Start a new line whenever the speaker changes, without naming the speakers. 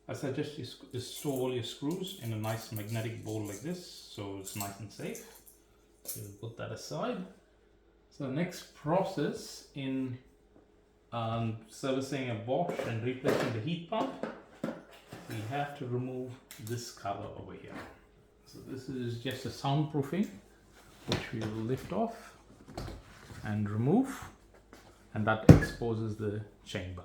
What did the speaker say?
I suggest you store all your screws in a nice magnetic bowl like this, so it's nice and safe. So we'll put that aside. So the next process in servicing a Bosch and replacing the heat pump, we have to remove this cover over here. So this is just a soundproofing, which we will lift off and remove, and that exposes the chamber.